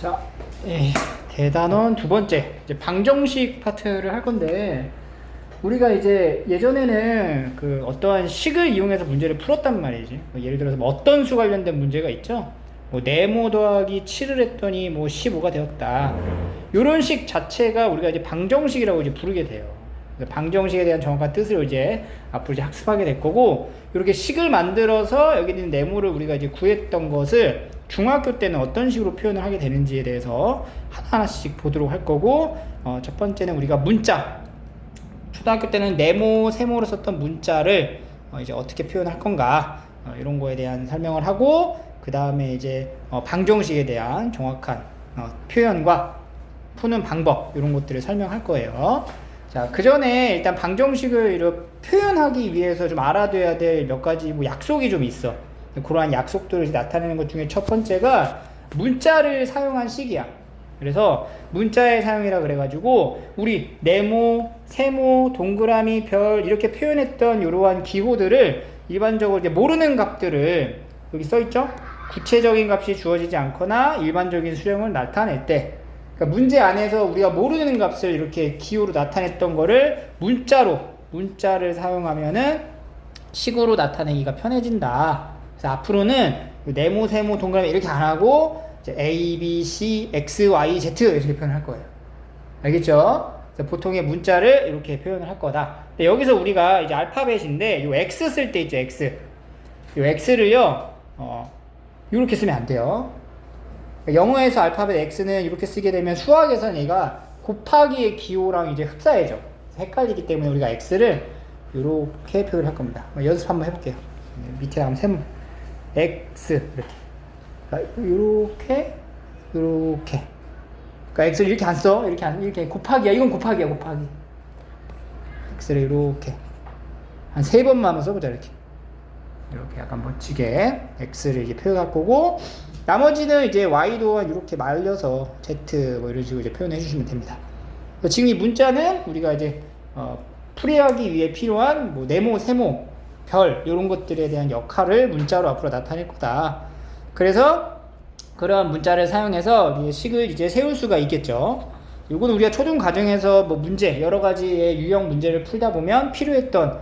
자, 대단원 두 번째 이제 방정식 파트를 할 건데, 우리가 이제 예전에는 그 어떠한 식을 이용해서 문제를 풀었단 말이지. 뭐 예를 들어서 뭐 어떤 수 관련된 문제가 있죠. 뭐 네모 더하기 7을 했더니 뭐 15가 되었다. 요런 식 자체가 우리가 이제 방정식이라고 이제 부르게 돼요. 방정식에 대한 정확한 뜻을 이제 앞으로 이제 학습하게 될 거고, 이렇게 식을 만들어서 여기 있는 네모를 우리가 이제 구했던 것을 중학교 때는 어떤 식으로 표현을 하게 되는지에 대해서 하나하나씩 보도록 할 거고, 첫 번째는 우리가 문자, 초등학교 때는 네모, 세모로 썼던 문자를 이제 어떻게 표현할 건가, 이런 거에 대한 설명을 하고, 그 다음에 이제 방정식에 대한 정확한 표현과 푸는 방법, 이런 것들을 설명할 거예요. 자, 그 전에 일단 방정식을 이렇게 표현하기 위해서 좀 알아둬야 될 몇 가지 뭐 약속이 좀 있어. 그러한 약속들을 나타내는 것 중에 첫 번째가 문자를 사용한 식이야. 그래서 문자의 사용이라 그래가지고 우리 네모, 세모, 동그라미, 별 이렇게 표현했던 이러한 기호들을 일반적으로 이제 모르는 값들을 여기 써있죠? 구체적인 값이 주어지지 않거나 일반적인 수령을 나타낼 때, 그러니까 문제 안에서 우리가 모르는 값을 이렇게 기호로 나타냈던 거를 문자를 사용하면은 식으로 나타내기가 편해진다. 그래서 앞으로는 네모, 세모, 동그라미 이렇게 안 하고 이제 A, B, C, X, Y, Z 이렇게 표현할 거예요. 알겠죠? 그래서 보통의 문자를 이렇게 표현을 할 거다. 근데 여기서 우리가 이제 알파벳인데 요 X 쓸 때 있죠, X. 요 X를요, 이렇게 쓰면 안 돼요. 영어에서 알파벳 X는 이렇게 쓰게 되면 수학에서는 얘가 곱하기의 기호랑 이제 흡사해져. 헷갈리기 때문에 우리가 X를 이렇게 표현할 겁니다. 연습 한번 해볼게요. 밑에 한번 세모 X 이렇게 그러니까 X를 이렇게 안 써. 이렇게 곱하기야. 이건 곱하기. X를 이렇게 한 3번만 써보자. 이렇게 약간 멋지게 X를 이제 표현할 거고, 나머지는 이제 Y도 이렇게 말려서 Z 뭐 이런 식으로 이제 표현해 주시면 됩니다. 지금 이 문자는 우리가 이제 풀이하기 위해 필요한 뭐 네모, 세모, 별 이런 것들에 대한 역할을 문자로 앞으로 나타낼 거다. 그래서 그러한 문자를 사용해서 식을 이제 세울 수가 있겠죠. 이건 우리가 초중 과정에서 뭐 문제, 여러 가지의 유형 문제를 풀다 보면 필요했던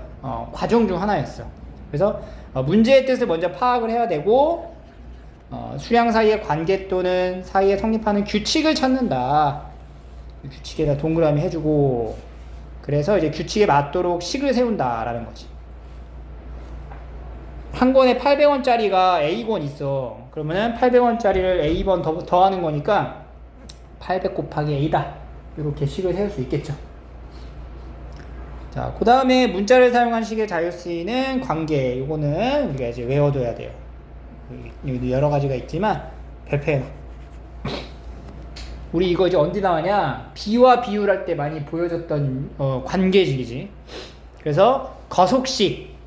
과정 중 하나였어. 그래서 문제의 뜻을 먼저 파악을 해야 되고, 수량 사이의 관계 또는 사이에 성립하는 규칙을 찾는다. 규칙에다 동그라미 해주고, 그래서 이제 규칙에 맞도록 식을 세운다라는 거지. 한 권에 800원짜리가 A권 있어. 그러면은 800원짜리를 A번 더하는 거니까 800 곱하기 A다. 이렇게 식을 세울 수 있겠죠. 자, 그 다음에 문자를 사용한 식에 자유 쓰이는 관계. 요거는 우리가 이제 외워둬야 돼요. 여기도 여러 가지가 있지만 별표해놔. 우리 이거 이제 언제 나왔냐? 비와 비율할 때 많이 보여줬던 관계식이지. 그래서 거속식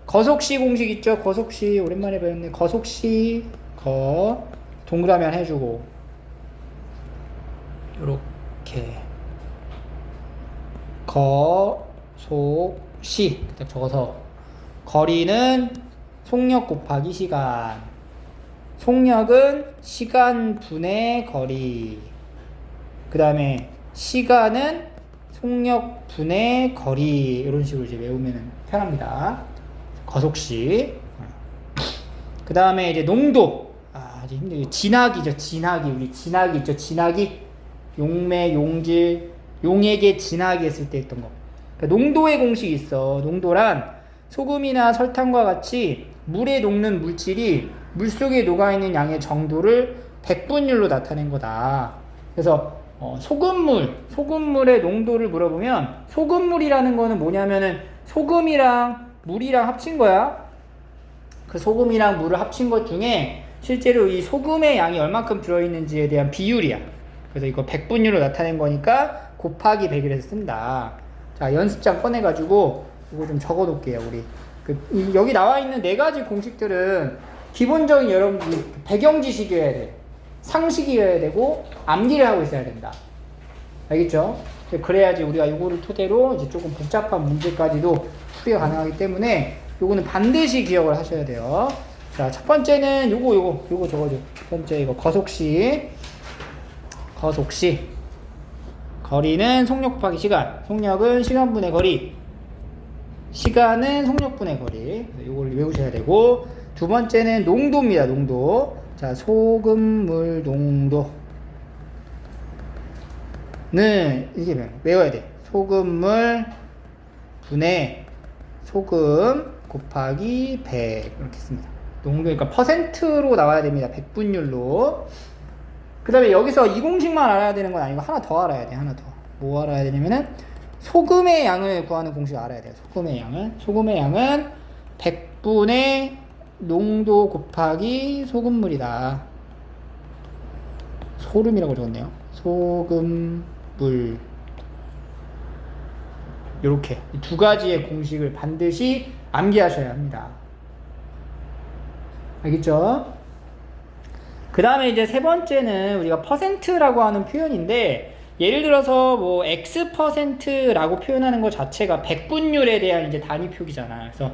공식 있죠? 거속식 오랜만에 배웠네. 거속식 동그라미 하나 해주고 요렇게 거속식 딱 적어서, 거리는 속력 곱하기 시간, 속력은 시간 분의 거리, 그 다음에 시간은 속력 분의 거리, 이런 식으로 이제 외우면 편합니다. 거속식. 그 다음에 이제 농도. 이제 힘들게. 진하기죠. 우리 진하기 있죠. 진하기. 용매, 용질, 용액의 진하기 했을 때 했던 거. 그러니까 농도의 공식이 있어. 농도란 소금이나 설탕과 같이 물에 녹는 물질이 물속에 녹아있는 양의 정도를 백분율로 나타낸 거다. 그래서 소금물의 농도를 물어보면, 소금물이라는 거는 뭐냐면은 소금이랑 물이랑 합친 거야. 그 소금이랑 물을 합친 것 중에 실제로 이 소금의 양이 얼만큼 들어있는지에 대한 비율이야. 그래서 이거 백분율로 나타낸 거니까 곱하기 100이라서 쓴다. 자, 연습장 꺼내가지고 이거 좀 적어 놓을게요. 우리 여기 나와 있는 4가지 공식들은 기본적인 여러분들이 배경지식이어야 돼. 상식이어야 되고 암기를 하고 있어야 된다. 알겠죠? 그래야지 우리가 이거를 토대로 이제 조금 복잡한 문제까지도 풀이가 가능하기 때문에 요거는 반드시 기억을 하셔야 돼요. 자, 첫 번째는 요거 적어줘. 첫 번째 이거 거속식. 거속시. 거리는 속력 곱하기 시간. 속력은 시간분의 거리. 시간은 속력분의 거리. 이걸 외우셔야 되고, 두 번째는 농도입니다. 농도. 자, 소금물 농도는 이게 외워야 돼. 소금물 분의 소금 곱하기 100 이렇게 씁니다. 농도, 그러니까 퍼센트로 나와야 됩니다. 백분율로. 그 다음에 여기서 이 공식만 알아야 되는 건 아니고 하나 더 알아야 돼. 하나 더. 뭐 알아야 되냐면은 소금의 양을 구하는 공식을 알아야 돼요. 소금의 양은 100분의 농도 곱하기 소금물이다. 소름이라고 적었네요. 소금물. 요렇게 두 가지의 공식을 반드시 암기하셔야 합니다. 알겠죠? 그 다음에 이제 세 번째는 우리가 퍼센트라고 하는 표현인데, 예를 들어서 뭐 X%라고 표현하는 것 자체가 백분율에 대한 이제 단위 표기잖아. 그래서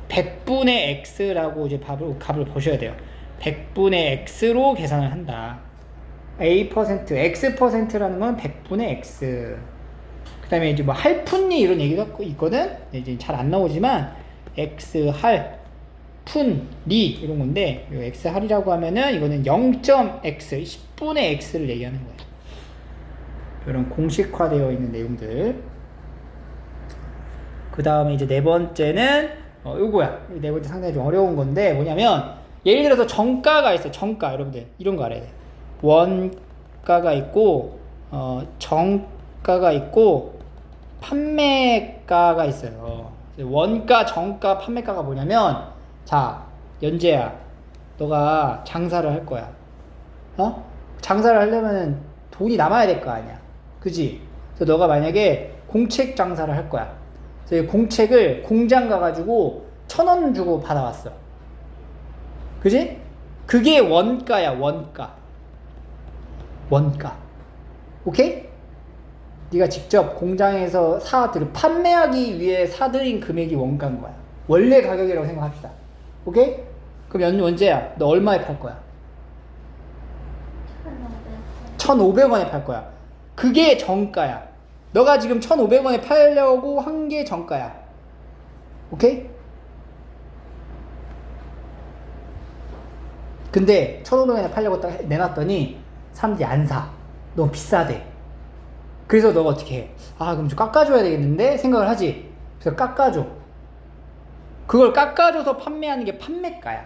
100분의 X라고 이제 값을 보셔야 돼요. 100분의 X로 계산을 한다. X%라는 건 100분의 X. 그 다음에 이제 뭐 할푼리 이런 얘기가 있거든? 이제 잘 안 나오지만, X할, 푼리 이런 건데, 이 X할이라고 하면은 이거는 0.x, 10분의 X를 얘기하는 거예요. 이런 공식화되어 있는 내용들. 그 다음에 이제 네 번째는 요거야. 네 번째 상당히 좀 어려운 건데 뭐냐면, 예를 들어서 정가가 있어요. 정가. 여러분들 이런 거 알아야 돼. 원가가 있고 정가가 있고 판매가가 있어요. 원가, 정가, 판매가가 뭐냐면, 자, 연재야, 너가 장사를 할 거야. 장사를 하려면 돈이 남아야 될 거 아니야. 그지? 그래서 너가 만약에 공책 장사를 할 거야. 그래서 이 공책을 공장 가가지고 1,000원 주고 받아왔어. 그지? 그게 원가야, 원가. 오케이? 네가 직접 공장에서 판매하기 위해 사들인 금액이 원가인 거야. 원래 가격이라고 생각합시다. 오케이? 그럼 연재야, 너 얼마에 팔 거야? 1,500원에 팔 거야. 그게 정가야. 너가 지금 1,500원에 팔려고 한 게 정가야. 오케이? 근데 1,500원에 팔려고 딱 내놨더니 사람들이 안 사. 너무 비싸대. 그래서 너가 어떻게 해? 그럼 좀 깎아줘야 되겠는데? 생각을 하지. 그래서 깎아줘. 그걸 깎아줘서 판매하는 게 판매가야.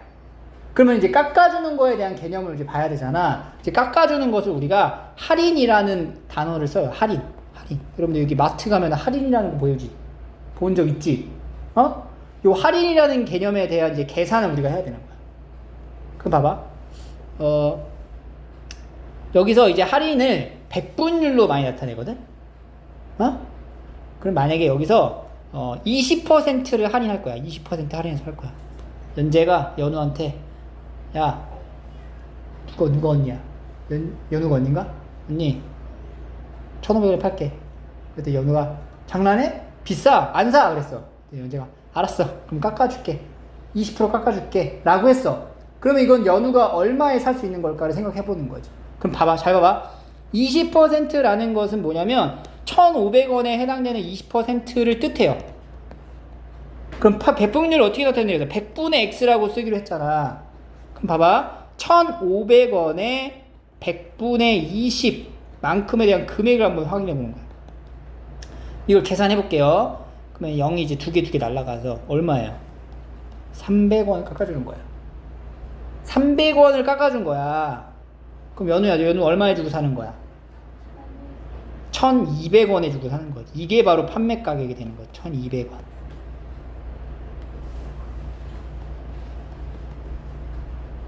그러면 이제 깎아주는 거에 대한 개념을 이제 봐야 되잖아. 이제 깎아주는 것을 우리가 할인이라는 단어를 써요. 할인. 여러분들 여기 마트 가면 할인이라는 거 보이지? 본 적 있지? 요 할인이라는 개념에 대한 이제 계산을 우리가 해야 되는 거야. 그럼 봐봐. 여기서 이제 할인을 백분율로 많이 나타내거든? 그럼 만약에 여기서 20%를 할인할 거야. 20% 할인해서 할 거야. 연재가 연우한테, 야, 누가 언니야? 연우가 언니인가? 언니, 1,500원에 팔게. 그랬더니 연우가, 장난해? 비싸! 안 사! 그랬어. 연재가, 알았어. 그럼 깎아줄게. 20% 깎아줄게. 라고 했어. 그러면 이건 연우가 얼마에 살 수 있는 걸까를 생각해보는 거지. 그럼 봐봐. 잘 봐봐. 20%라는 것은 뭐냐면 1,500원에 해당되는 20%를 뜻해요. 그럼 배분율 어떻게 나타내냐? 100분의 X라고 쓰기로 했잖아. 그럼 봐봐. 1,500원에 100분의 20만큼에 대한 금액을 한번 확인해 보는 거야. 이걸 계산해 볼게요. 그러면 0이 이제 두 개 날라가서 얼마예요? 300원 깎아주는 거야. 300원을 깎아준 거야. 그럼 연우 얼마에 주고 사는 거야? 1,200원에 주고 사는 거지. 이게 바로 판매 가격이 되는 거야. 1,200원.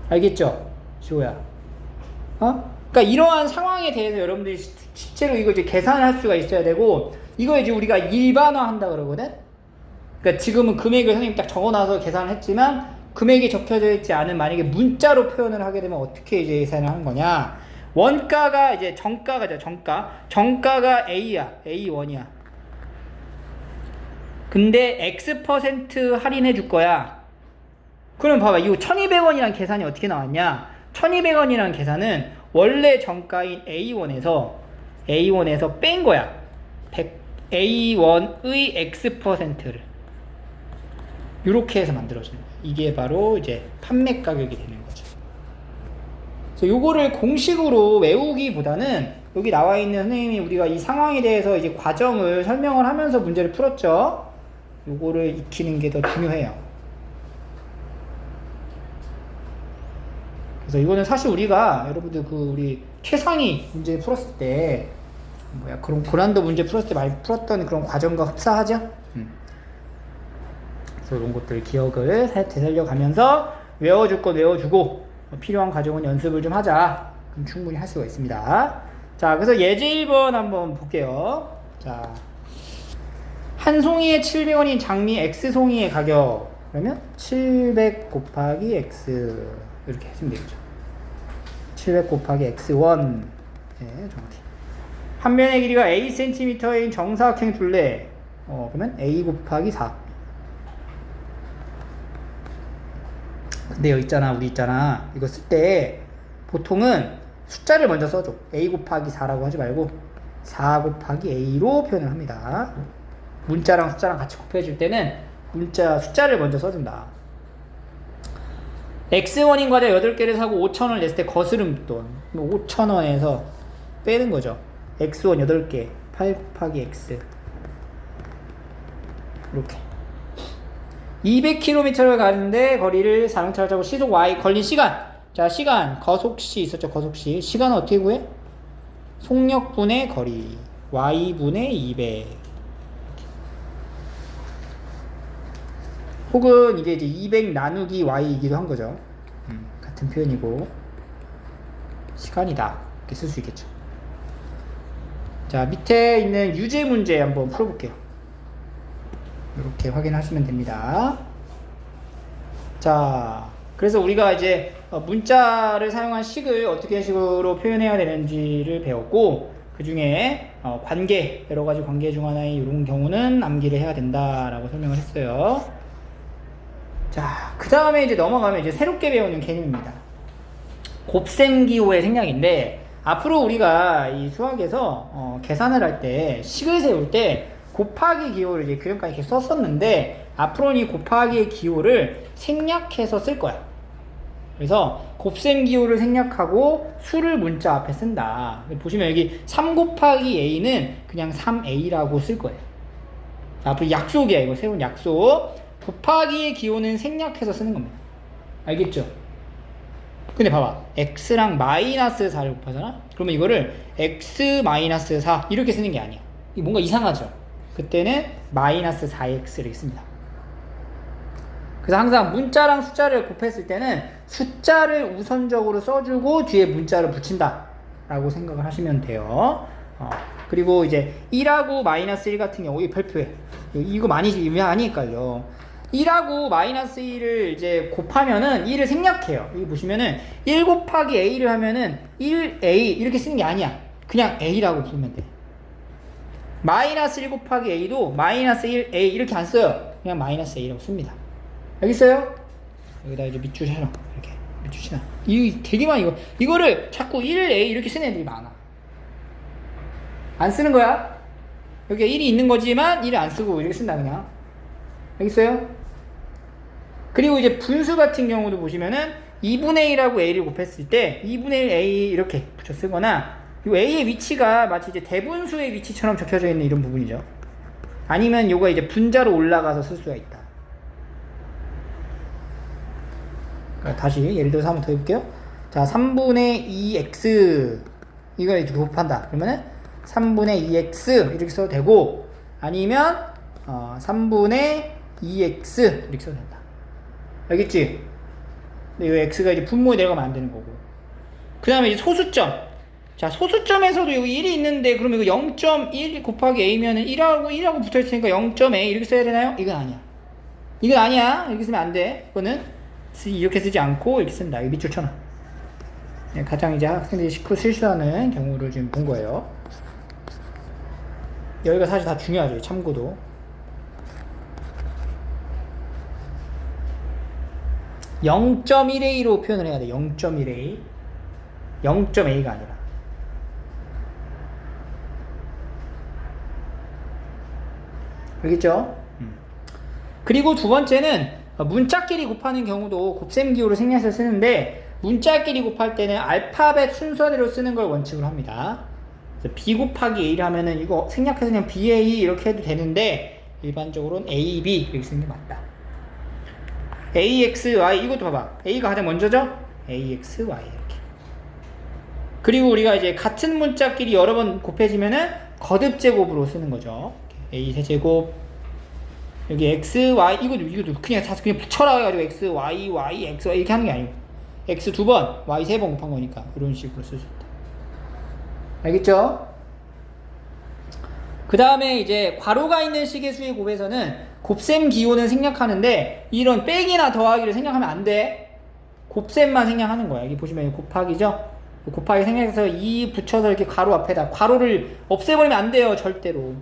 알겠죠? 지호야. 그러니까 이러한 상황에 대해서 여러분들이 실제로 이거 이제 계산할 수가 있어야 되고, 이거 이제 우리가 일반화 한다 그러거든? 그러니까 지금은 금액을 선생님이 딱 적어놔서 계산을 했지만, 금액이 적혀져 있지 않은 만약에 문자로 표현을 하게 되면 어떻게 이제 계산을 하는 거냐? 원가가 이제 정가가죠. 정가가 A야. A1이야. 근데 X% 할인해 줄 거야. 그럼 봐봐. 이거 1,200원이란 계산이 어떻게 나왔냐? 1,200원이라는 계산은 원래 정가인 A1에서 뺀 거야. A1의 X%를. 이렇게 해서 만들어지는 거야. 이게 바로 이제 판매 가격이 되는 거죠. 그래서 요거를 공식으로 외우기보다는 여기 나와 있는 선생님이 우리가 이 상황에 대해서 이제 과정을 설명을 하면서 문제를 풀었죠. 요거를 익히는 게 더 중요해요. 그래서 이거는 사실 우리가 여러분들 우리 최상위 문제 풀었을 때 그런 고난도 문제 풀었을 때 많이 풀었던 그런 과정과 흡사하죠. 그래서 이런 것들 기억을 되살려 가면서 외워줄 건 외워주고 필요한 과정은 연습을 좀 하자. 그럼 충분히 할 수가 있습니다. 자, 그래서 예제 1번 한번 볼게요. 자, 한 송이에 700원인 장미 X송이의 가격. 그러면 700 곱하기 X. 이렇게 해주면 되겠죠. 700 곱하기 X1. 네, 정확히. 한 면의 길이가 A cm인 정사각형 둘레. 그러면 A 곱하기 4. 근데 여기 우리 있잖아. 이거 쓸 때 보통은 숫자를 먼저 써줘. A 곱하기 4라고 하지 말고 4 곱하기 A로 표현을 합니다. 문자랑 숫자랑 같이 곱해줄 때는 숫자를 먼저 써준다. X1인 과자 8개를 사고 5,000원을 냈을 때 거스름돈 5,000원에서 빼는 거죠. X1 8개 8 곱하기 X 이렇게 200km를 가는데 거리를 자동차를 타고 시속 Y 걸린 시간. 자, 시간 거속시 있었죠. 거속시 시간은 어떻게 구해? 속력분의 거리 Y분의 200. 혹은 이게 이제 200 나누기 Y이기도 한 거죠. 같은 표현이고 시간이다 이렇게 쓸 수 있겠죠. 자, 밑에 있는 유제 문제 한번 풀어볼게요. 이렇게 확인하시면 됩니다. 자, 그래서 우리가 이제 문자를 사용한 식을 어떻게 식으로 표현해야 되는지를 배웠고, 그 중에 관계, 여러 가지 관계 중 하나의 이런 경우는 암기를 해야 된다라고 설명을 했어요. 자, 그 다음에 이제 넘어가면 이제 새롭게 배우는 개념입니다. 곱셈기호의 생략인데, 앞으로 우리가 이 수학에서 계산을 할 때, 식을 세울 때 곱하기 기호를 이제 그전까지 계속 썼었는데, 앞으로는 이 곱하기의 기호를 생략해서 쓸 거야. 그래서 곱셈 기호를 생략하고 수를 문자 앞에 쓴다. 보시면 여기 3 곱하기 A는 그냥 3A라고 쓸 거예요. 자, 앞으로 약속이야. 이거 새로운 약속. 곱하기의 기호는 생략해서 쓰는 겁니다. 알겠죠? 근데 봐봐. X랑 마이너스 4를 곱하잖아? 그러면 이거를 X 마이너스 4 이렇게 쓰는 게 아니야. 이게 뭔가 이상하죠? 그때는 마이너스 4X 이렇게 씁니다. 그래서 항상 문자랑 숫자를 곱했을 때는 숫자를 우선적으로 써주고 뒤에 문자를 붙인다 라고 생각을 하시면 돼요. 그리고 이제 1하고 마이너스 1 같은 경우, 이 별표에 이거 많이 헷갈려. 1하고 마이너스 1을 이제 곱하면은 1을 생략해요. 여기 보시면은 1 곱하기 A를 하면은 1A 이렇게 쓰는 게 아니야. 그냥 A라고 부르면 돼. 마이너스 1 곱하기 A도 마이너스 1A 이렇게 안 써요. 그냥 마이너스 A라고 씁니다. 알겠어요? 여기다 이제 밑줄 쳐라. 이렇게 밑줄 치나. 이 되게 많이 이거를 자꾸 1A 이렇게 쓰는 애들이 많아. 안 쓰는 거야. 여기가 1이 있는 거지만 1을 안 쓰고 이렇게 쓴다 그냥. 알겠어요? 그리고 이제 분수 같은 경우도 보시면은 2분의 1하고 A를 곱했을 때 2분의 1 A 이렇게 붙여 쓰거나, 이 A의 위치가 마치 이제 대분수의 위치처럼 적혀져 있는 이런 부분이죠. 아니면 요거 이제 분자로 올라가서 쓸 수가 있다. 다시 예를 들어서 한번 더 해볼게요. 자, 3분의 2x 이걸 이렇게 곱한다. 그러면은 3분의 2x 이렇게 써도 되고, 아니면 3분의 2x 이렇게 써도 된다. 알겠지? 근데 이 x가 이제 분모에 내려가면 안 되는 거고. 그 다음에 이제 소수점. 자, 소수점에서도 여기 1이 있는데, 그러면 이거 0.1 곱하기 a면은 1하고 붙어 있으니까 0.a 이렇게 써야 되나요? 이건 아니야. 이건 아니야. 이렇게 쓰면 안 돼. 이거는 이렇게 쓰지 않고 이렇게 쓴다. 이 밑줄 쳐놔. 네, 가장 이제 학생들이 실수하는 경우를 지금 본 거예요. 여기가 사실 다 중요하죠. 참고도. 0.1a로 표현을 해야 돼. 0.1a. 0.a가 아니라. 알겠죠? 그리고 두 번째는 문자끼리 곱하는 경우도 곱셈 기호를 생략해서 쓰는데, 문자끼리 곱할 때는 알파벳 순서대로 쓰는 걸 원칙으로 합니다. 그래서 b 곱하기 a를 하면은 이거 생략해서 그냥 ba 이렇게 해도 되는데, 일반적으로는 ab 이렇게 쓰는 게 맞다. ax, y, 이것도 봐봐. a가 가장 먼저죠? ax, y 이렇게. 그리고 우리가 이제 같은 문자끼리 여러 번 곱해지면은 거듭 제곱으로 쓰는 거죠. a 세제곱, 여기 x, y, 이것도 그냥 다 그냥 붙여라 해가지고 x, y, y, x, y 이렇게 하는 게 아니고, x 2번, y 3번 곱한 거니까 이런 식으로 쓸 수 있다. 알겠죠? 그 다음에 이제 괄호가 있는 식의 수의 곱에서는 곱셈 기호는 생략하는데, 이런 빼기나 더하기를 생략하면 안 돼. 곱셈만 생략하는 거야. 여기 보시면 곱하기죠? 곱하기 생략해서 2 붙여서 이렇게 괄호 앞에다 괄호를 없애버리면 안 돼요. 절대로.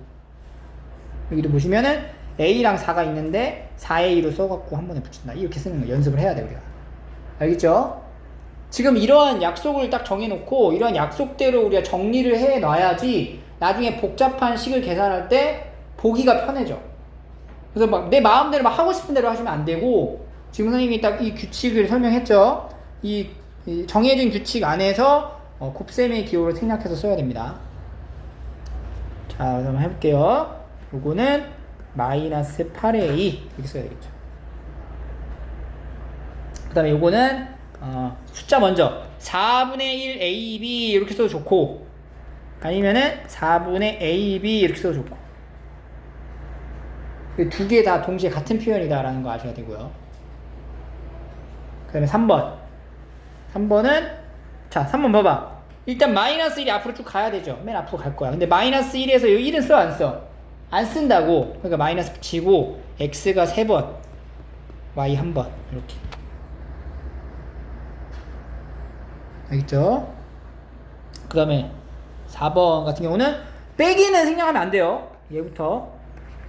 여기도 보시면은 a랑 4가 있는데 4a로 써갖고 한 번에 붙인다. 이렇게 쓰는 거 연습을 해야 돼 우리가. 알겠죠? 지금 이러한 약속을 딱 정해놓고 이러한 약속대로 우리가 정리를 해놔야지 나중에 복잡한 식을 계산할 때 보기가 편해져. 그래서 막 내 마음대로 막 하고 싶은 대로 하시면 안 되고, 지금 선생님이 딱 이 규칙을 설명했죠. 이 정해진 규칙 안에서 곱셈의 기호를 생략해서 써야 됩니다. 자, 그럼 해볼게요. 요거는 마이너스 8a 이렇게 써야 되겠죠. 그 다음에 요거는 숫자 먼저 4분의 1 ab 이렇게 써도 좋고, 아니면은 4분의 ab 이렇게 써도 좋고, 두 개 다 동시에 같은 표현이다 라는 거 아셔야 되고요. 그 다음에 3번은 자 3번 봐봐. 일단 마이너스 1이 앞으로 쭉 가야 되죠. 맨 앞으로 갈 거야. 근데 마이너스 1에서 이 1은 써 안 써? 안 쓴다고. 그러니까 마이너스 붙이고 x가 3번, y 1번 이렇게. 알겠죠? 그 다음에 4번 같은 경우는 빼기는 생략하면 안 돼요. 얘부터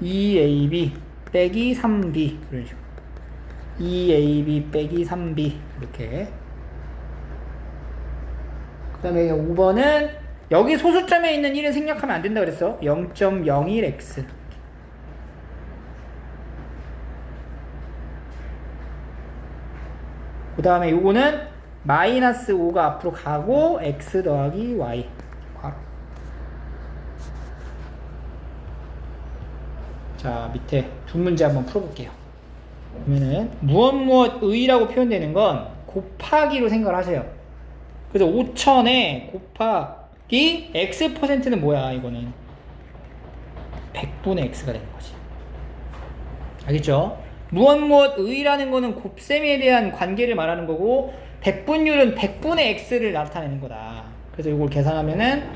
2ab 빼기 3b 그런 식으로 2ab 빼기 3b 이렇게. 그 다음에 5번은 여기 소수점에 있는 1은 생략하면 안 된다 그랬어. 0.01x. 그 다음에 요거는 마이너스 5가 앞으로 가고 x 더하기 y 괄호. 자, 밑에 두 문제 한번 풀어볼게요. 그러면은 무엇의라고 표현되는 건 곱하기로 생각을 하세요. 그래서 5000에 곱하기 x%는 뭐야? 이거는 100분의 x가 되는 거지. 알겠죠? 무엇의라는 거는 곱셈에 대한 관계를 말하는 거고, 백분율은 100분의 x를 나타내는 거다. 그래서 이걸 계산하면은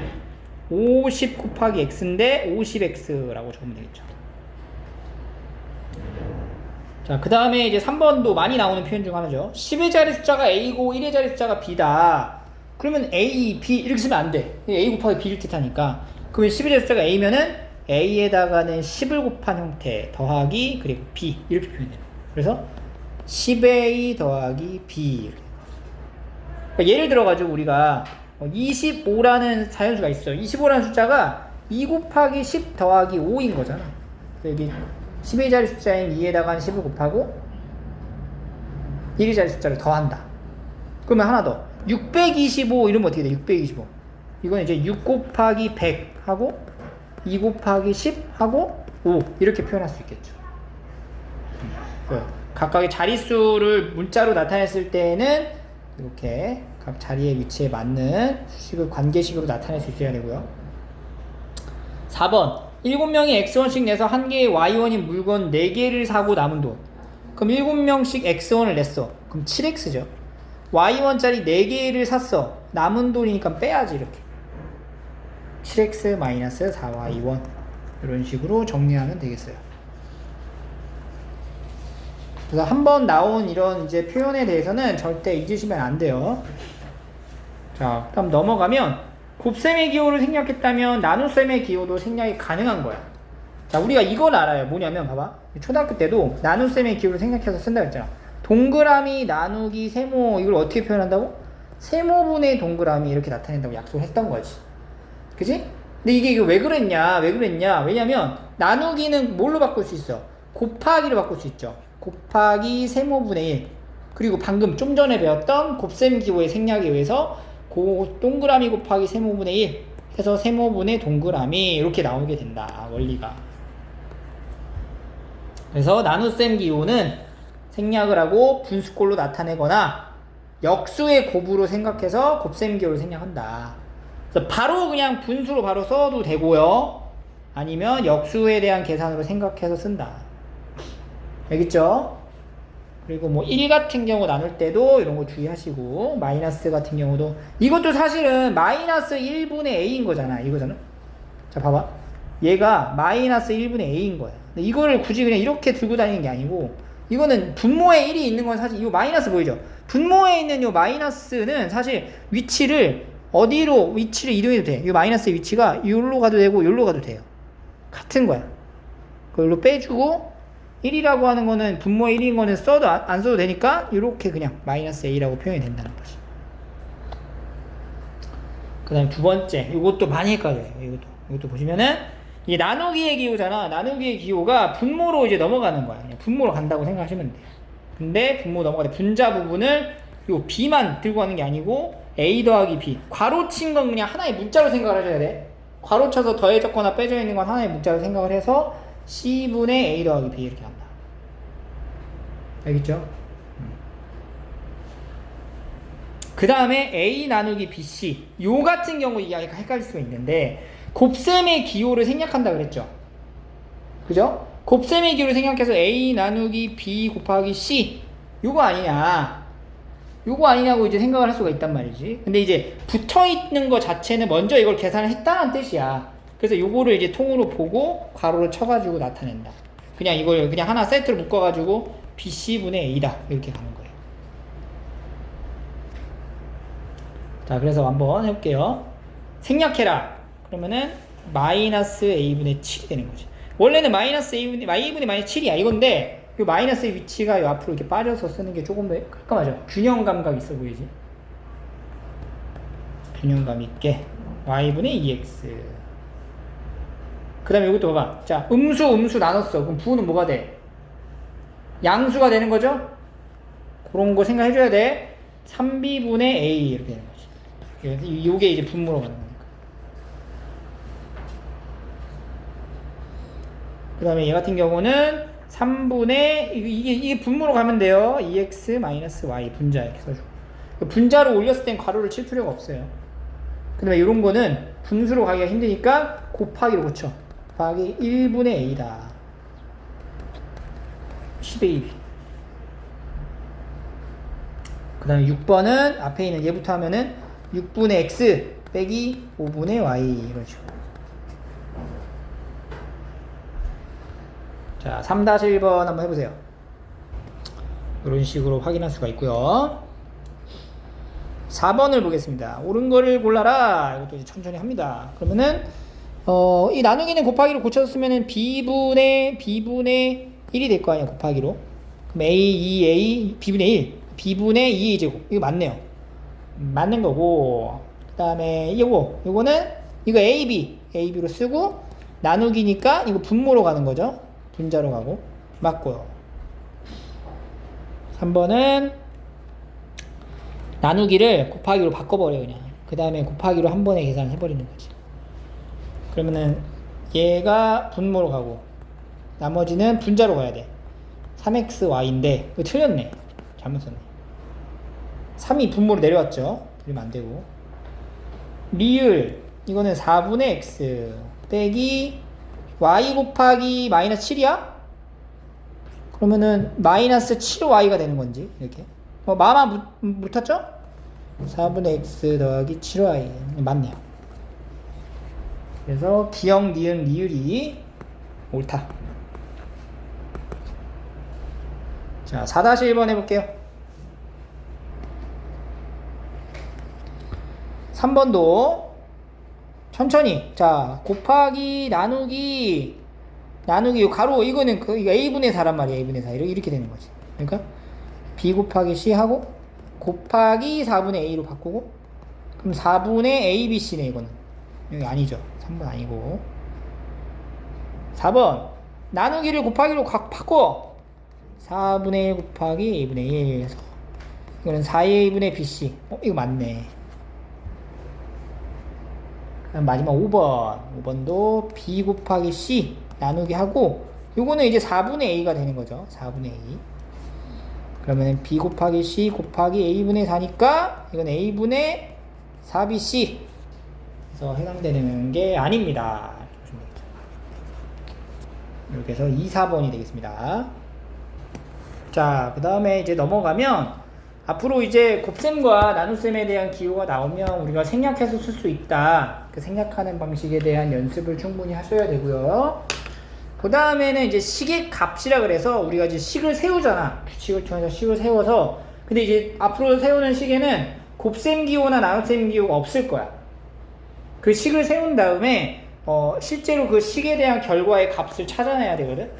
50 곱하기 x인데 50x라고 적으면 되겠죠. 자, 그 다음에 이제 3번도 많이 나오는 표현 중 하나죠. 10의 자리 숫자가 a고 1의 자리 숫자가 b다. 그러면 a, b 이렇게 쓰면 안 돼. a 곱하기 b를 뜻하니까. 그러면 10의 자리 숫자가 a면은 a에다가는 10을 곱한 형태 더하기 그리고 b 이렇게 표현돼요. 그래서 10a 더하기 b 이렇게. 그러니까 예를 들어가지고 우리가 25라는 자연수가 있어. 25라는 숫자가 2 곱하기 10 더하기 5인 거잖아. 그래서 여기 10의 자리 숫자인 2에다가 10을 곱하고 1의 자리 숫자를 더한다. 그러면 하나 더 625 이러면 어떻게 돼? 625 이건 이제 6 곱하기 100 하고 2 곱하기 10 하고 5 이렇게 표현할 수 있겠죠. 각각의 자릿수를 문자로 나타냈을 때는 이렇게 각 자리의 위치에 맞는 수식을 관계식으로 나타낼 수 있어야 되고요. 4번 7명이 X1씩 내서 한 개의 Y1인 물건 4개를 사고 남은 돈. 그럼 7명씩 X1을 냈어. 그럼 7X죠. Y1짜리 4개를 샀어. 남은 돈이니까 빼야지 이렇게. 7X 마이너스 4Y1 이런 식으로 정리하면 되겠어요. 그래서 한번 나온 이런 이제 표현에 대해서는 절대 잊으시면 안 돼요. 자, 다음 넘어가면 곱셈의 기호를 생략했다면 나눗셈의 기호도 생략이 가능한 거야. 자, 우리가 이걸 알아요. 뭐냐면 봐봐. 초등학교 때도 나눗셈의 기호를 생략해서 쓴다 그랬잖아. 동그라미, 나누기, 세모 이걸 어떻게 표현한다고? 세모분의 동그라미 이렇게 나타낸다고 약속을 했던 거지. 그지? 근데 이게 왜 그랬냐? 왜냐면 나누기는 뭘로 바꿀 수 있어? 곱하기로 바꿀 수 있죠. 곱하기 세모분의 1. 그리고 방금 좀 전에 배웠던 곱셈 기호의 생략에 의해서 동그라미 곱하기 세모분의 1 해서 세모분의 동그라미 이렇게 나오게 된다. 원리가. 그래서 나눗셈 기호는 생략을 하고 분수꼴로 나타내거나 역수의 곱으로 생각해서 곱셈 기호를 생략한다. 그래서 바로 그냥 분수로 바로 써도 되고요. 아니면 역수에 대한 계산으로 생각해서 쓴다. 알겠죠? 그리고 뭐 1 같은 경우 나눌 때도 이런 거 주의하시고, 마이너스 같은 경우도 이것도 사실은 마이너스 1분의 a인 거잖아. 이거잖아. 자, 봐봐. 얘가 마이너스 1분의 a인 거야. 근데 이거를 굳이 그냥 이렇게 들고 다니는 게 아니고, 이거는 분모에 1이 있는 건 사실 이 마이너스 보이죠? 분모에 있는 이 마이너스는 사실 위치를 이동해도 돼. 이 마이너스의 위치가 여기로 가도 되고 여기로 가도 돼요. 같은 거야. 그걸로 빼주고 1이라고 하는 거는 분모에 1인 거는 안 써도 되니까 이렇게 그냥 마이너스 a라고 표현이 된다는 거지. 그 다음에 두 번째, 이것도 많이 헷갈려요. 이것도 보시면은 이게 나누기의 기호잖아. 나누기의 기호가 분모로 이제 넘어가는 거야. 그냥 분모로 간다고 생각하시면 돼요. 근데 분모 넘어갈 때 분자 부분을 요 b만 들고 가는 게 아니고 a 더하기 b, 괄호친 건 그냥 하나의 문자로 생각을 하셔야 돼. 괄호쳐서 더해졌거나 빼져 있는 건 하나의 문자로 생각을 해서 c분의 a 더하기 b 이렇게 간다. 알겠죠? 그 다음에 a 나누기 bc, 요 같은 경우 이게 헷갈릴 수가 있는데 곱셈의 기호를 생략한다 그랬죠? 그죠? 곱셈의 기호를 생략해서 a 나누기 b 곱하기 c, 요거 아니냐고 이제 생각을 할 수가 있단 말이지. 근데 이제 붙어있는 거 자체는 먼저 이걸 계산을 했다는 뜻이야. 그래서 요거를 이제 통으로 보고 괄호를 쳐가지고 나타낸다. 그냥 이걸 그냥 하나 세트로 묶어가지고 bc분의 a다 이렇게 가는 거예요. 자, 그래서 한번 해볼게요. 생략해라. 그러면은 마이너스 a분의 7이 되는 거지. 원래는 마이너스 a분의 마이너스 7이야 이건데, 이 마이너스의 위치가 이 앞으로 이렇게 빠져서 쓰는 게 조금 더 깔끔하죠. 균형 감각 있어 보이지? 균형감 있게 y분의 2x. 그 다음에 이것도 봐봐. 자, 음수 나눴어. 그럼 부는 뭐가 돼? 양수가 되는 거죠? 그런 거 생각해줘야 돼. 3b분의 a 이렇게 되는 거지. 요게 이제 분모로 가는 거니까. 그 다음에 얘 같은 경우는 3분의 이게 분모로 가면 돼요. 2x-y 분자 이렇게 써주고, 분자로 올렸을 땐 괄호를 칠 필요가 없어요. 그 다음에 이런 거는 분수로 가기가 힘드니까 곱하기로 고쳐. 곱하기 1분의 a다. 10ab. 그 다음에 6번은 앞에 있는 얘부터 하면은 6분의 x 빼기 5분의 y 이런 식으로. 자, 3-1번 한번 해보세요. 이런 식으로 확인할 수가 있고요. 4번을 보겠습니다. 옳은 거를 골라라. 이것도 이제 천천히 합니다. 그러면은 이 나누기는 곱하기로 고쳤으면은 b분의 1이 될 거 아니야, 곱하기로. 그럼 b분의 1, b분의 2의 제곱. 이거 맞네요. 맞는 거고. 그 다음에 요거는 이거 ab로 쓰고, 나누기니까 이거 분모로 가는 거죠. 분자로 가고. 맞고요. 3번은 나누기를 곱하기로 바꿔버려 그냥. 그 다음에 곱하기로 한 번에 계산을 해버리는 거지. 그러면은 얘가 분모로 가고 나머지는 분자로 가야 돼. 3xy인데 이거 틀렸네. 잘못 썼네. 3이 분모로 내려왔죠. 그러면 안 되고. 리을 이거는 4분의 x 빼기 y 곱하기 마이너스 7이야? 그러면은 마이너스 7y가 되는 건지 이렇게. 마마 못 탔죠? 4분의 x 더하기 7y 맞네요. 그래서 기역, 니은, 리을이 옳다. 자, 4-1번 해볼게요. 3번도 천천히. 자, 곱하기 나누기 요 가로 이거 a분의 4란 말이야. a분의 4 이렇게 되는 거지. 그러니까 b 곱하기 c 하고 곱하기 4분의 a로 바꾸고, 그럼 4분의 abc네 이거는. 여기 아니죠. 3번 아니고. 4번 나누기를 곱하기로 바꿔. 4분의 1 곱하기 a분의 1 해서 이거는 4a분의 bc. 이거 맞네. 그럼 마지막 5번도 b 곱하기 c 나누기 하고, 요거는 이제 4분의 a가 되는 거죠. 4분의 a. 그러면 b 곱하기 c 곱하기 a분의 4니까 이건 a분의 4bc. 그래서 해당되는 게 아닙니다. 이렇게 해서 2, 4번이 되겠습니다. 자, 그 다음에 이제 넘어가면 앞으로 이제 곱셈과 나눗셈에 대한 기호가 나오면 우리가 생략해서 쓸 수 있다. 그 생략하는 방식에 대한 연습을 충분히 하셔야 되고요. 그 다음에는 이제 식의 값이라 그래서 우리가 이제 식을 세우잖아. 규칙을 통해서 식을 세워서, 근데 이제 앞으로 세우는 식에는 곱셈 기호나 나눗셈 기호가 없을 거야. 그 식을 세운 다음에 실제로 그 식에 대한 결과의 값을 찾아내야 되거든.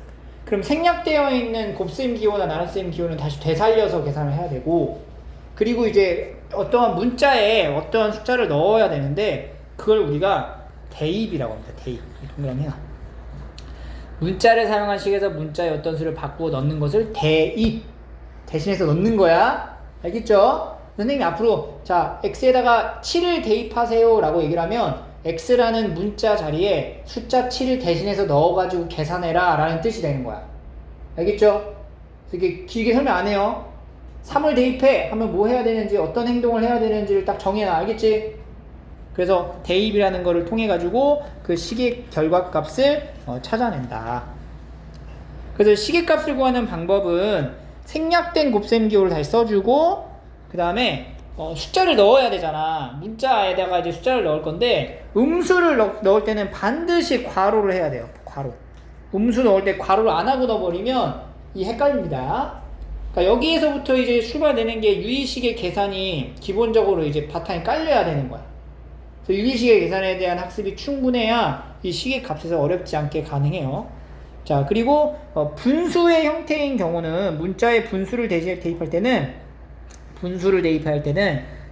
그럼 생략되어 있는 곱셈 기호나 나눗셈 기호는 다시 되살려서 계산을 해야 되고, 그리고 이제 어떠한 문자에 어떠한 숫자를 넣어야 되는데 그걸 우리가 대입이라고 합니다. 대입. 동그라미 해놔. 문자를 사용한 식에서 문자의 어떤 수를 바꾸어 넣는 것을 대입, 대신해서 넣는 거야. 알겠죠? 선생님이 앞으로 자 x에다가 7을 대입하세요 라고 얘기를 하면 x라는 문자 자리에 숫자 7을 대신해서 넣어가지고 계산해라 라는 뜻이 되는 거야. 알겠죠? 이렇게 길게 설명 안 해요. 3을 대입해 하면 뭐 해야 되는지, 어떤 행동을 해야 되는지를 딱 정해놔. 알겠지? 그래서 대입이라는 거를 통해 가지고 그 식의 결과값을 찾아낸다. 그래서 식의 값을 구하는 방법은 생략된 곱셈 기호를 다시 써주고, 그 다음에 숫자를 넣어야 되잖아. 문자에다가 이제 숫자를 넣을 건데 음수를 넣을 때는 반드시 괄호를 해야 돼요. 괄호. 음수 넣을 때 괄호를 안 하고 넣어버리면 이 헷갈립니다. 그러니까 여기에서부터 이제 출발되는 게 유의식의 계산이 기본적으로 이제 바탕에 깔려야 되는 거야. 그래서 유의식의 계산에 대한 학습이 충분해야 이 식의 값에서 어렵지 않게 가능해요. 자, 그리고 분수의 형태인 경우는 문자에 분수를 대입할 때는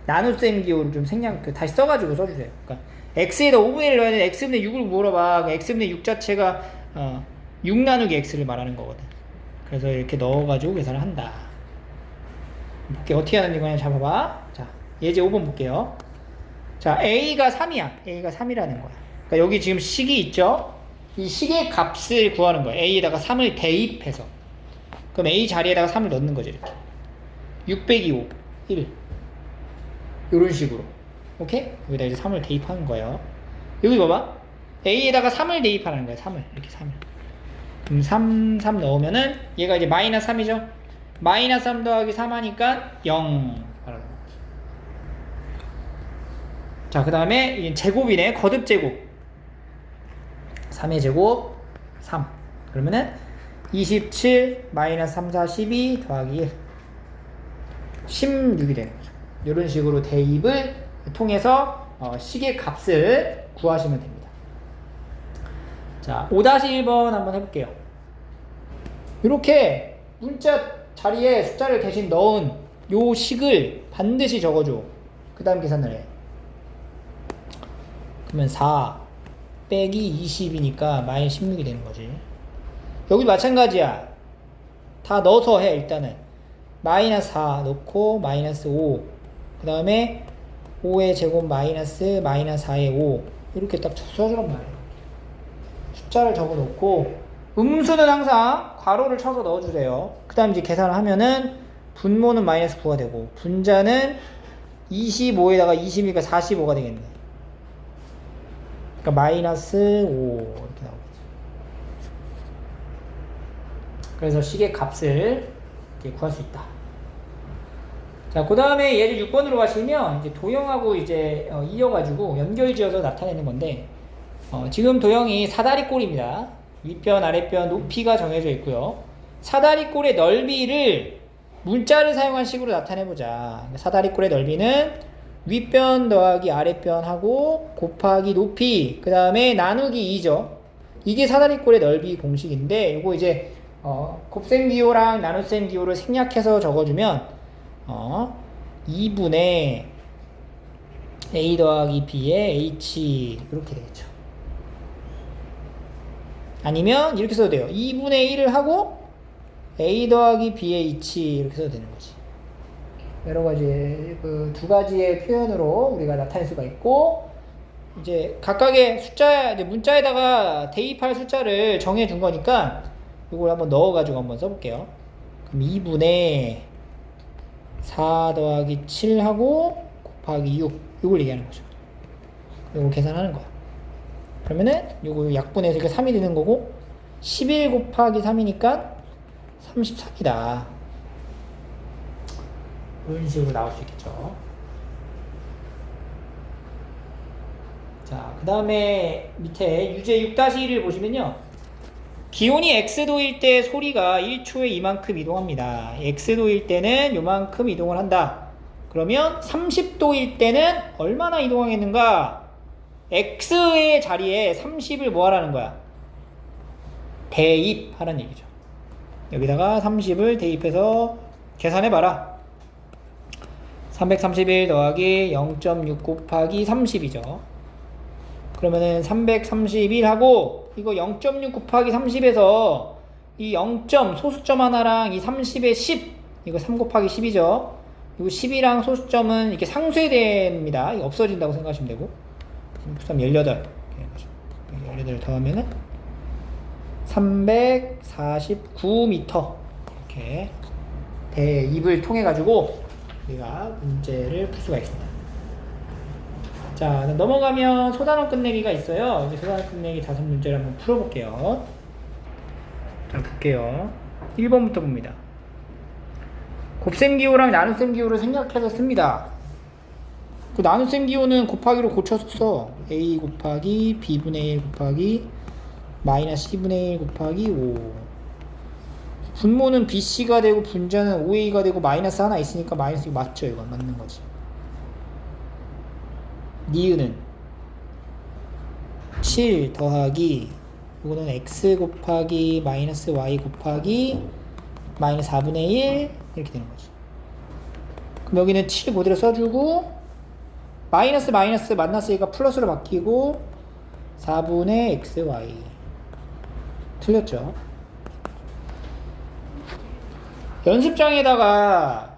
나눗셈 기호를 좀 다시 써가지고 써주세요. 그러니까 x에다 5분의 1을 넣어야 되는데 x분의 6을 물어봐. x분의 6 자체가 6 나누기 x를 말하는 거거든. 그래서 이렇게 넣어가지고 계산을 한다. 어떻게 하는지 그냥 잡아봐. 자, 예제 5번 볼게요. 자, a가 3이야. a가 3이라는 거야. 그러니까 여기 지금 식이 있죠? 이 식의 값을 구하는 거야. a에다가 3을 대입해서. 그럼 a 자리에다가 3을 넣는 거죠. 이렇게. 6 빼기 5, 1. 이런 식으로. 오케이? 여기다 이제 3을 대입하는 거예요. 여기 봐봐. a에다가 3을 대입하는 거야. 3을. 이렇게 3을. 그럼 3 넣으면은 얘가 이제 마이너스 3이죠? 마이너스 3 더하기 3 하니까 0. 자, 그 다음에 이 제곱이네. 거듭 제곱. 3의 제곱 3. 그러면은 27 마이너스 3, 4, 12 더하기 1. 16이 되는 거죠. 이런 식으로 대입을 통해서 식의 값을 구하시면 됩니다. 자, 5-1번 한번 해볼게요. 이렇게 문자 자리에 숫자를 대신 넣은 요 식을 반드시 적어줘. 그 다음 계산을 해. 그러면 4 빼기 20이니까 마이너스 16이 되는 거지. 여기 마찬가지야. 다 넣어서 해. 일단은 마이너스 4 넣고 마이너스 5, 그 다음에 5의 제곱 마이너스 4의 5 이렇게 딱 써주란 말이야. 숫자를 적어 놓고 음수는 항상 괄호를 쳐서 넣어주세요. 그 다음 이제 계산을 하면은 분모는 마이너스 9가 되고 분자는 25에다가 20이니까 45가 되겠네. 그러니까 마이너스 5 이렇게 나오겠죠. 그래서 식의 값을 이렇게 구할 수 있다. 자, 그 다음에 예제 6번으로 가시면 이제 도형하고 이제 이어가지고 연결지어서 나타내는 건데 지금 도형이 사다리꼴입니다. 윗변, 아랫변 높이가 정해져 있고요. 사다리꼴의 넓이를 문자를 사용한 식으로 나타내보자. 사다리꼴의 넓이는 윗변 더하기 아랫변하고 곱하기 높이, 그 다음에 나누기 2죠. 이게 사다리꼴의 넓이 공식인데 이거 이제 곱셈 기호랑 나눗셈 기호를 생략해서 적어주면 2분의 A 더하기 B의 H 이렇게 되겠죠. 아니면 이렇게 써도 돼요. 2분의 1을 하고 A 더하기 B의 H 이렇게 써도 되는 거지. 여러 가지 그 두 가지의 표현으로 우리가 나타낼 수가 있고, 이제 각각의 숫자, 이제 문자에다가 대입할 숫자를 정해 준 거니까 이걸 한번 넣어가지고 한번 써볼게요. 그럼 2분의 4 더하기 7하고 곱하기 6 이걸 얘기하는 거죠. 이걸 계산하는 거야. 그러면은 요거 약분해서 이게 3이 되는 거고, 11 곱하기 3이니까 33이다. 이런 식으로 나올 수 있겠죠. 자, 그 다음에 밑에 유제 6-1을 보시면요, 기온이 X도일 때 소리가 1초에 이만큼 이동합니다. X도일 때는 요만큼 이동을 한다. 그러면 30도일 때는 얼마나 이동하겠는가? X의 자리에 30을 뭐 하라는 거야? 대입하라는 얘기죠. 여기다가 30을 대입해서 계산해봐라. 331 더하기 0.6 곱하기 30이죠. 그러면은 331하고 이거 0.6 곱하기 30에서 이 0점 소수점 하나랑 이 30의 10 이거 3 곱하기 10이죠. 이거 10이랑 소수점은 이렇게 상쇄됩니다. 이거 없어진다고 생각하시면 되고, 3 18 18 더하면은 349m 이렇게 대입을 통해 가지고 우리가 문제를 풀 수가 있습니다. 자, 넘어가면 소단원 끝내기가 있어요. 이제 소단원 끝내기 5문제를 한번 풀어볼게요. 자, 볼게요. 1번부터 봅니다. 곱셈 기호랑 나눗셈 기호를 생략해서 씁니다. 그 나눗셈 기호는 곱하기로 고쳐서 써. A 곱하기 B분의 1 곱하기 마이너스 C분의 1 곱하기 5. 분모는 BC가 되고 분자는 OA가 되고 마이너스 하나 있으니까 마이너스 맞죠? 이건 맞는 거지. 니은은 7 더하기 이거는 x 곱하기 마이너스 y 곱하기 마이너스 4분의 1 이렇게 되는 거지. 그럼 여기는 7 그대로 써주고 마이너스 마이너스 만났으니까 플러스로 바뀌고 4분의 xy 틀렸죠. 연습장에다가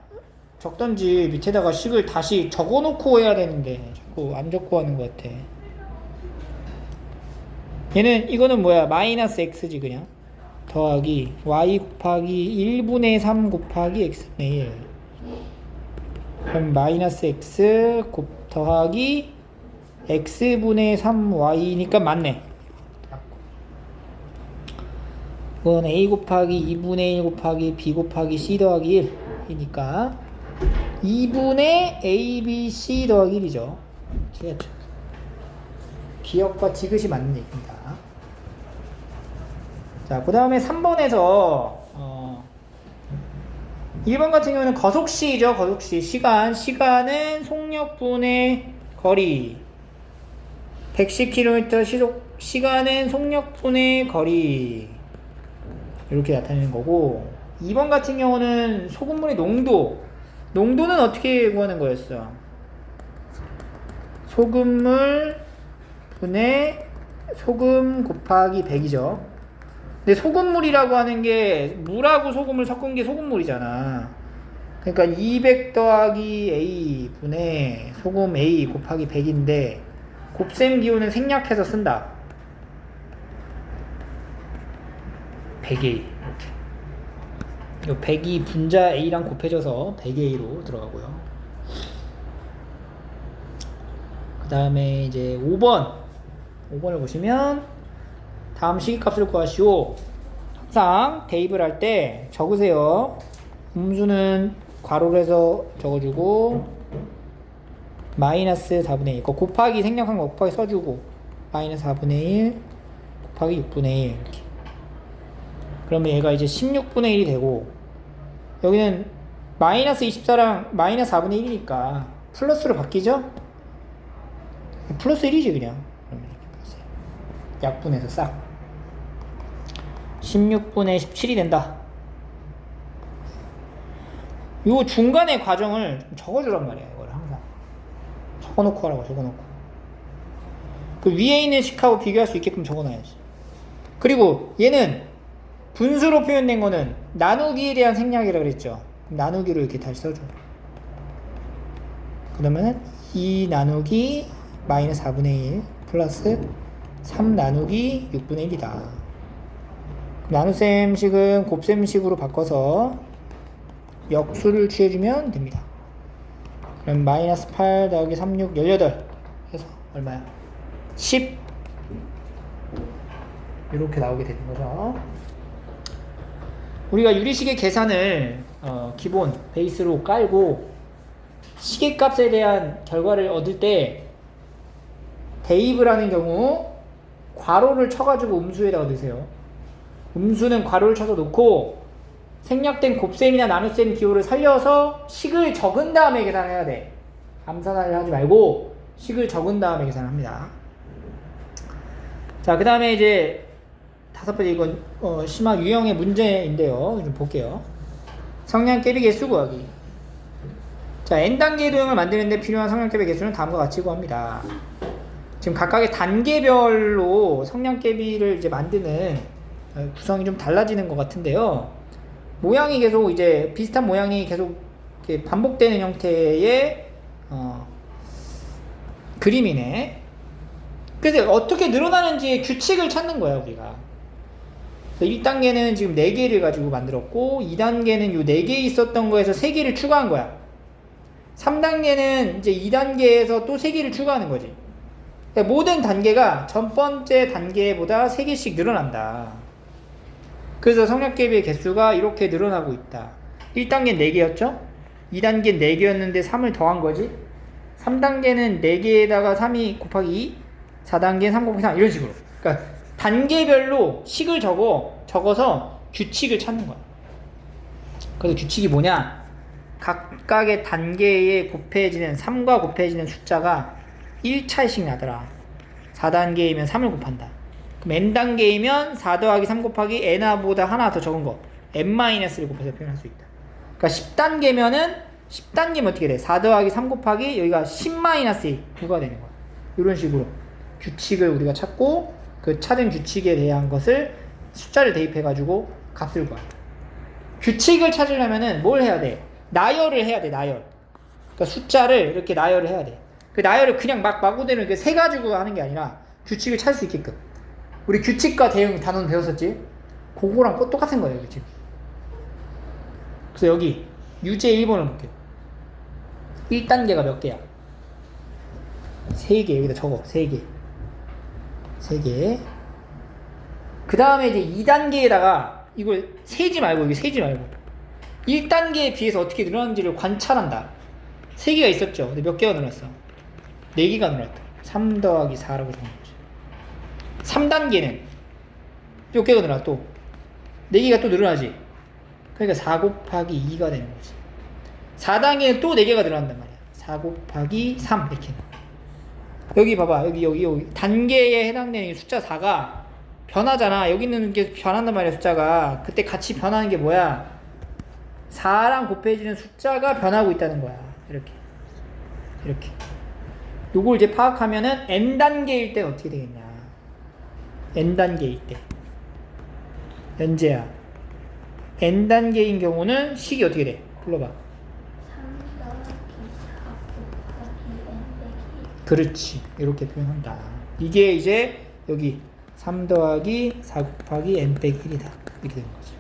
적던지 밑에다가 식을 다시 적어놓고 해야 되는데 자꾸 안 적고 하는 것 같아. 이거는 뭐야? 마이너스 x지 그냥. 더하기 y 곱하기 1분의 3 곱하기 x분의 1. 그럼 마이너스 x 더하기 x분의 3y니까 맞네. 이건 a 곱하기 2분의 1 곱하기 b 곱하기 c 더하기 1이니까 2분의 abc 더하기 1이죠. 틀렸죠. 기억과 디귿이 맞는 얘기입니다. 자, 그 다음에 3번에서 1번 같은 경우는 거속시죠. 거속시. 시간은 속력분의 거리 110km 시간은 속력분의 거리 이렇게 나타내는 거고, 2번 같은 경우는 소금물의 농도는 어떻게 구하는 거였어? 소금물 분의 소금 곱하기 100이죠. 근데 소금물이라고 하는 게 물하고 소금을 섞은 게 소금물이잖아. 그러니까 200 더하기 A 분의 소금 A 곱하기 100인데 곱셈 기호는 생략해서 쓴다. 100A 이렇게. 이 100이 분자 A랑 곱해져서 100A로 들어가고요. 그 다음에 이제 5번을 보시면 다음 시기값을 구하시오. 항상 대입을 할 때 적으세요. 음수는 괄호로 해서 적어주고 마이너스 4분의 1 곱하기 생략한 거 곱하기 써주고 마이너스 4분의 1 곱하기 6분의 1 이렇게. 그러면 얘가 이제 16분의 1이 되고, 여기는 마이너스 24랑 마이너스 4분의 1이니까 플러스로 바뀌죠? 플러스 1이지 그냥. 그러면 이렇게 보세요. 약분해서 싹 16분의 17이 된다. 요 중간의 과정을 좀 적어주란 말이야. 이걸 항상 적어놓고 하라고. 적어놓고 그 위에 있는 식하고 비교할 수 있게끔 적어놔야지. 그리고 얘는 분수로 표현된 거는 나누기에 대한 생략이라고 그랬죠. 그럼 나누기로 이렇게 다시 써줘. 그러면은 2 나누기 마이너스 4분의 1 플러스 3 나누기 6분의 1이다. 나눗셈식은 곱셈식으로 바꿔서 역수를 취해주면 됩니다. 그럼 마이너스 8 더하기 3, 6, 18 해서 얼마야? 10 이렇게 나오게 되는 거죠. 우리가 유리식의 계산을 기본 베이스로 깔고 시계값에 대한 결과를 얻을 때 대입을 하는 경우 괄호를 쳐가지고 음수에다가 넣으세요. 음수는 괄호를 쳐서 놓고 생략된 곱셈이나 나눗셈 기호를 살려서 식을 적은 다음에 계산을 해야 돼. 암산을 하지 말고 식을 적은 다음에 계산을 합니다. 자, 그 다음에 이제 다섯 번째, 이건 심화 유형의 문제인데요. 좀 볼게요. 성량계비 개수 구하기. 자, n단계 도형을 만드는데 필요한 성량계비 개수는 다음과 같이 구합니다. 지금 각각의 단계별로 성량계비를 이제 만드는 구성이 좀 달라지는 것 같은데요. 모양이 계속 이제 비슷한 모양이 계속 이렇게 반복되는 형태의 그림이네. 그래서 어떻게 늘어나는지의 규칙을 찾는 거야, 우리가. 1단계는 지금 4개를 가지고 만들었고 2단계는 요 4개 있었던 거에서 3개를 추가한 거야. 3단계는 이제 2단계에서 또 3개를 추가하는 거지. 그러니까 모든 단계가 전 번째 단계보다 3개씩 늘어난다. 그래서 성량계비의 개수가 이렇게 늘어나고 있다. 1단계는 4개였죠? 2단계는 4개였는데 3을 더한 거지. 3단계는 4개에다가 3이 곱하기 2, 4단계는 3 곱하기 3 이런 식으로. 그러니까 단계별로 식을 적어서 규칙을 찾는 거야. 그래서 규칙이 뭐냐? 각각의 단계에 곱해지는 3과 곱해지는 숫자가 1차씩 나더라. 4단계이면 3을 곱한다. 그럼 n단계이면 4 더하기 3 곱하기 n보다 하나 더 적은 거 n-를 곱해서 표현할 수 있다. 그러니까 10단계면 어떻게 돼? 4 더하기 3 곱하기 여기가 10-9가 되는 거야. 이런 식으로 규칙을 우리가 찾고 그 찾은 규칙에 대한 것을 숫자를 대입해 가지고 값을 구하. 규칙을 찾으려면은 뭘 해야 돼? 나열을 해야 돼. 나열. 그러니까 숫자를 이렇게 나열을 해야 돼. 그 나열을 그냥 막 마구대로 이렇게 세 가지고 하는 게 아니라 규칙을 찾을 수 있게끔. 우리 규칙과 대응 단원 배웠었지? 그거랑 똑같은 거예요, 규칙. 그래서 여기 유제 1번을 볼게요. 1단계가 몇 개야? 3개. 여기다 적어. 3개. 그 다음에 이제 2단계에다가 이걸 세지 말고, 여기 세지 말고 1단계에 비해서 어떻게 늘어나는지를 관찰한다. 3개가 있었죠. 근데 몇 개가 늘어났어? 4개가 늘어났다. 3 더하기 4라고 적은 거지. 3단계는 몇 개가 늘어나? 또 4개가 또 늘어나지. 그러니까 4 곱하기 2가 되는 거지. 4단계는 또 4개가 늘어난단 말이야. 4 곱하기 3 이렇게. 여기 봐봐. 여기 단계에 해당되는 숫자 4가 변하잖아. 여기 있는 게 변한단 말이야, 숫자가. 그때 같이 변하는 게 뭐야? 4랑 곱해지는 숫자가 변하고 있다는 거야. 이렇게. 요걸 이제 파악하면은 n단계일 때 어떻게 되겠냐? n단계일 때. 연재야. n단계인 경우는 식이 어떻게 돼? 불러봐. 그렇지. 이렇게 표현한다. 이게 이제 여기 3 더하기 4 곱하기 n 빼기 1이다. 이렇게 되는 거죠.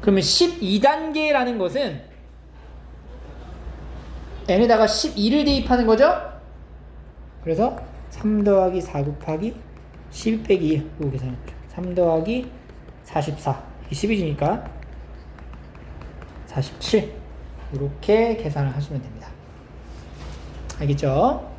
그러면 12단계라는 것은 n에다가 12를 대입하는 거죠? 그래서 3 더하기 4 곱하기 11 빼기 1 이거 계산했죠. 3 더하기 44 이게 12지니까 47 이렇게 계산을 하시면 됩니다. 알겠죠?